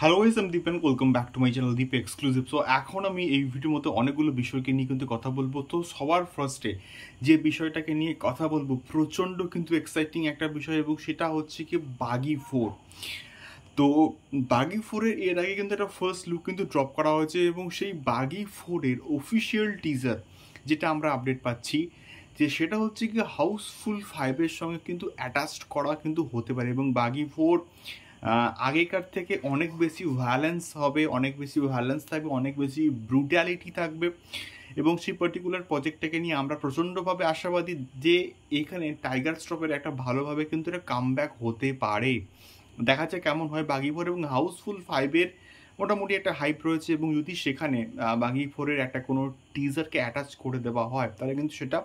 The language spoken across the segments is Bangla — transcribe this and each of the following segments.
হ্যালো গাইস, আমি Deep and welcome back to my channel Deep exclusive. So এখন আমি এই ভিডিওর মধ্যে অনেকগুলো বিষয়কে নিয়ে কিন্তু কথা বলবো। তো সবার ফার্স্টে যে বিষয়টাকে নিয়ে কথা বলবো প্রচণ্ড কিন্তু এক্সাইটিং একটা বিষয়, এবং সেটা হচ্ছে কি বাগি ফোর। তো বাগি ফোরের এর আগে কিন্তু একটা ফার্স্ট লুক কিন্তু ড্রপ করা হয়েছে, এবং সেই বাগি ফোরের অফিসিয়াল টিজার যেটা আমরা আপডেট পাচ্ছি যে সেটা হচ্ছে কি হাউসফুল ফাইভের সঙ্গে কিন্তু অ্যাটাচড করা কিন্তু হতে পারে, এবং বাগি ফোর আগেকার থেকে অনেক বেশি ভায়োলেন্স হবে, অনেক বেশি ভায়োলেন্স থাকবে, অনেক বেশি ব্রুটালিটি থাকবে। এবং সেই পার্টিকুলার প্রজেক্টটাকে নিয়ে আমরা প্রচণ্ডভাবে আশাবাদী যে এখানে টাইগার শ্রফের একটা ভালোভাবে কিন্তু একটা কামব্যাক হতে পারে। দেখা যায় কেমন হয় বাগি ফোর, এবং হাউসফুল ফাইভের মোটামুটি একটা হাইপ রয়েছে, এবং যদি সেখানে বাগি ফোরের একটা কোনো টিজারকে অ্যাটাচ করে দেওয়া হয় তাহলে কিন্তু সেটা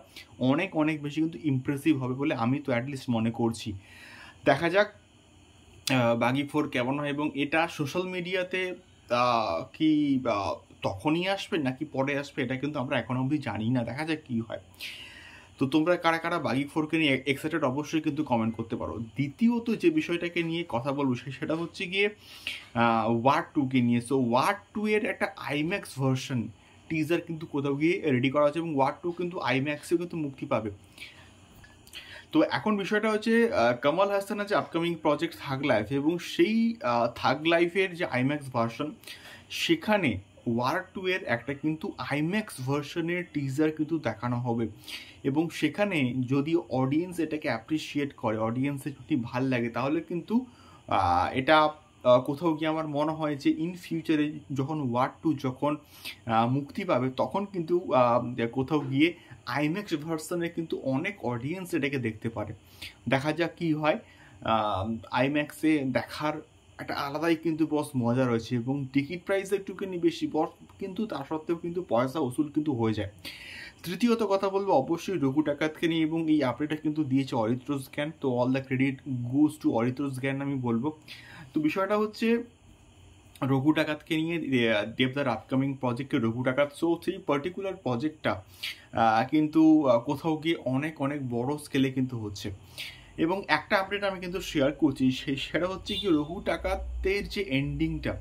অনেক অনেক বেশি কিন্তু ইমপ্রেসিভ হবে বলে আমি তো অ্যাটলিস্ট মনে করছি। দেখা যাক বাগি ফোর কেমন হয়, এবং এটা সোশ্যাল মিডিয়াতে কি তখনই আসবে নাকি পরে আসবে এটা কিন্তু আমরা এখন অবধি জানি না। দেখা যাক কী হয়। তো তোমরা কারা কারা বাগি ফোরকে নিয়ে এক্সাইটেড অবশ্যই কিন্তু কমেন্ট করতে পারো। দ্বিতীয়ত যে বিষয়টাকে নিয়ে কথা বলবো সেটা হচ্ছে গিয়ে ওয়ার টুকে নিয়ে। সো ওয়ার টু এর একটা আইম্যাক্স ভার্সন টিজার কিন্তু কোথাও গিয়ে রেডি করা হচ্ছে, এবং ওয়ার টু কিন্তু আইম্যাক্সেও কিন্তু মুক্তি পাবে। তো এখন বিষয়টা হচ্ছে কামাল হাসানের যে আপকামিং প্রজেক্ট থাগ লাইফ, এবং সেই থাগ লাইফের যে আইম্যাক্স ভার্সন, সেখানে ওয়ার টু এর একটা কিন্তু আইম্যাক্স ভার্সনের টিজার কিন্তু দেখানো হবে। এবং সেখানে যদি অডিয়েন্স এটাকে অ্যাপ্রিসিয়েট করে, অডিয়েন্সের যদি ভাল লাগে, তাহলে কিন্তু এটা কোথাও গিয়ে আমার মনে হয় যে ইন ফিউচারে যখন ওয়ার টু যখন মুক্তি পাবে তখন কিন্তু কোথাও গিয়ে আইম্যাক্স ভার্সনে কিন্তু অনেক অডিয়েন্স এটাকে দেখতে পারে। দেখা যাক কী হয়। আইম্যাক্সে দেখার একটা আলাদাই কিন্তু বস মজা রয়েছে, এবং টিকিট প্রাইস একটুখানি বেশি বস, কিন্তু তা সত্ত্বেও কিন্তু পয়সা উসুল কিন্তু হয়ে যায়। তৃতীয়ত কথা বলবো অবশ্যই রঘু ডাকাতকে নিয়ে, এবং এই আপডেটটা কিন্তু দিয়েছে অরিত্রস জ্ঞান। তো all the credit goes to Aritra's Gyan আমি বলবো। তো বিষয়টা হচ্ছে রঘু ডাকাতকে নিয়ে দেবদার আপকামিং প্রজেক্টে রঘু ডাকাত। সো সেই পার্টিকুলার প্রজেক্টটা কিন্তু কোথাও গিয়ে অনেক অনেক বড় স্কেলে কিন্তু হচ্ছে। এবং একটা আপডেট আমি কিন্তু শেয়ার করছি, সেটা হচ্ছে কি রঘু ডাকাতের যে এন্ডিংটা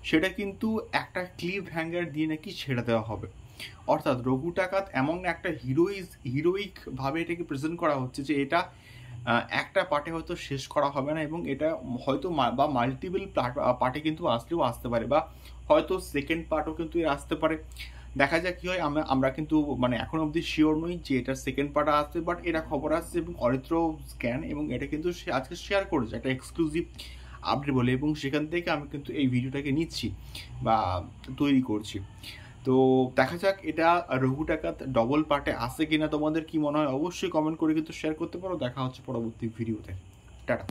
সেটা কিন্তু একটা ক্লিপ হ্যাঙ্গার দিয়ে নাকি ছেড়ে দেওয়া হবে। অর্থাৎ রঘু ডাকাত এমন একটা হিরোইকভাবে এটাকে প্রেজেন্ট করা হচ্ছে যে এটা একটা পার্টে হয়তো শেষ করা হবে না, এবং এটা হয়তো বা মাল্টিপল পার্টে কিন্তু আসলেও আসতে পারে, বা হয়তো সেকেন্ড পার্টও কিন্তু আসতে পারে। দেখা যাক কী হয়। আমরা কিন্তু মানে এখন অবধি শিওর নই যে এটার সেকেন্ড পার্ট আসবে, বাট এটা খবর আসছে, এবং অরিত্র স্ক্যান এবং এটা কিন্তু সে আজকে শেয়ার করেছে একটা এক্সক্লুসিভ আপডেট বলে, এবং সেখান থেকে আমি কিন্তু এই ভিডিওটাকে নিচ্ছি বা তৈরি করছি। তো দেখা যাক এটা রঘু ডাকাত ডবল পার্টে আসে কিনা। তোমাদের কি মনে হয় অবশ্যই কমেন্ট করে কিন্তু শেয়ার করতে পারো। দেখা হচ্ছে পরবর্তী ভিডিওতে। টাটা।